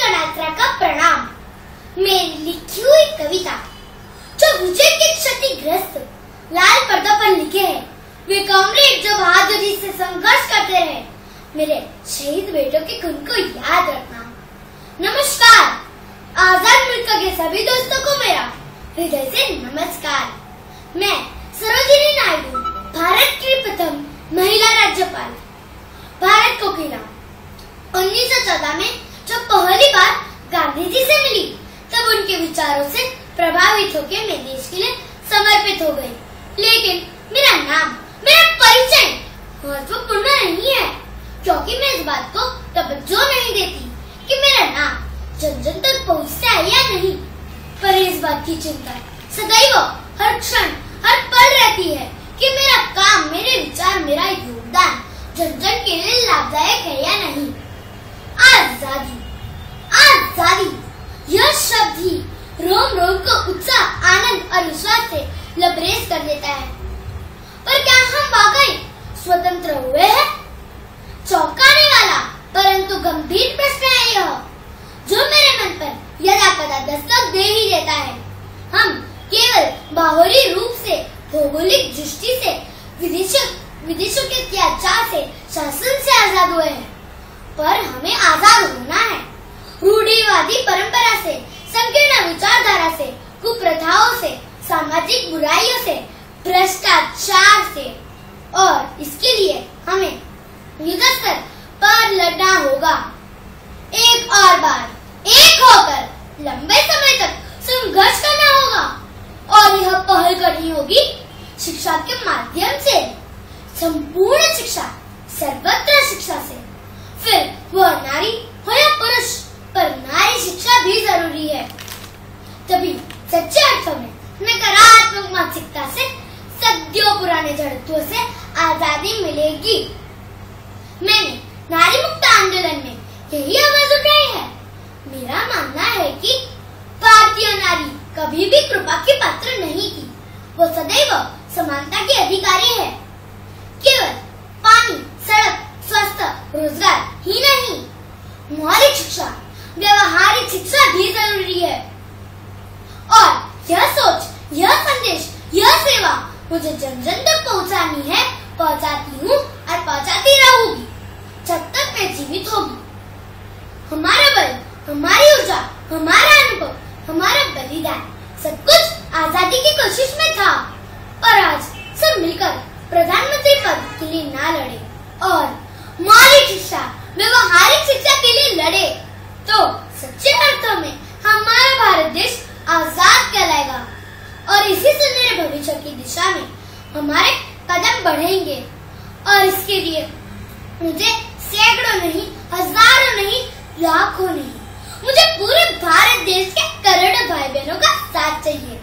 गणात्रा का प्रणाम। मेरी लिखी हुई कविता जो विजय के क्षतिग्रस्त लाल पर्दों पर लिखे हैं, वे कॉमरेड जो बहादुरी से संघर्ष करते रहे, मेरे शहीद बेटों के खून को याद रखना। नमस्कार, आजाद मुल्क के सभी दोस्तों को मेरा हृदय से नमस्कार। मैं सरोजिनी नायडू, भारत की प्रथम महिला राज्यपाल, भारत कोकिला 1914 में जब पहली बार गांधी जी से मिली, तब उनके विचारों से प्रभावित होकर मैं देश के लिए समर्पित हो गई। लेकिन मेरा नाम, मेरा परिचय महत्वपूर्ण नहीं है, क्योंकि मैं इस बात को तवज्जो नहीं देती कि मेरा नाम जन जन तक पहुँचता है या नहीं। पर इस बात की चिंता सदैव, हर क्षण, हर पल रहती है कि मेरा काम, मेरे विचार, मेरा योगदान जन जन के लिए लाभदायक है या नहीं। आजादी, आजादी यह शब्द ही रोम रोम को उत्साह, आनंद और विश्वास से लबरेज कर देता है। पर क्या हम वाकई स्वतंत्र हुए हैं? चौंकाने वाला परंतु गंभीर प्रश्न है यह, जो मेरे मन पर यदा कदा दस्तक दे ही देता है। हम केवल बाहरी रूप से, भौगोलिक दृष्टि से, विदेशों के अत्याचार से, शासन से आजाद हुए हैं, पर हमें आजाद होना है। रूढ़िवादी परंपरा से, संकीर्ण विचारधारा से, कुप्रथाओं से, सामाजिक बुराइयों से, भ्रष्टाचार से, और इसके लिए हमें युद्धस्तर पर लड़ना होगा। एक और बार, एक होकर लंबे समय तक संघर्ष करना होगा, और यह पहल करनी होगी शिक्षा के माध्यम से, संपूर्ण शिक्षा, सर्वत्र शिक्षा से। फिर वह नारी हो या पुरुष, पर नारी शिक्षा भी जरूरी है। तभी सच्चे अर्थों में नकारात्मक मानसिकता से, सदियों पुराने जड़त्वों से आजादी मिलेगी। मैंने नारी मुक्त आंदोलन में यही आवाज उठाई है। मेरा मानना है कि भारतीय नारी कभी भी कृपा की पात्र नहीं थी। वो सदैव समानता की अधिकारी है। केवल पानी, सड़क, स्वास्थ्य, रोजगार ही नहीं, मौलिक शिक्षा, व्यवहारिक शिक्षा भी जरूरी है। और यह सोच, यह संदेश, यह सेवा मुझे जन जन तक पहुंचानी है, पहुंचाती हूँ और पहुंचाती रहूंगी जब तक मैं जीवित होगी। हमारा बल, हमारी ऊर्जा, हमारा अनुभव, हमारा बलिदान, सब कुछ आजादी की कोशिश में था। और आज सब मिलकर प्रधानमंत्री पद के लिए ना लड़े और मौलिक शिक्षा, व्यवहारिक शिक्षा के लिए लड़े, तो सच्चे अर्थों में हमारा भारत देश आजाद कहलाएगा। और इसी सुनहरे भविष्य की दिशा में हमारे कदम बढ़ेंगे। और इसके लिए मुझे सैकड़ों नहीं, हजारों नहीं, लाखों नहीं, मुझे पूरे भारत देश के करोड़ों भाई बहनों का साथ चाहिए।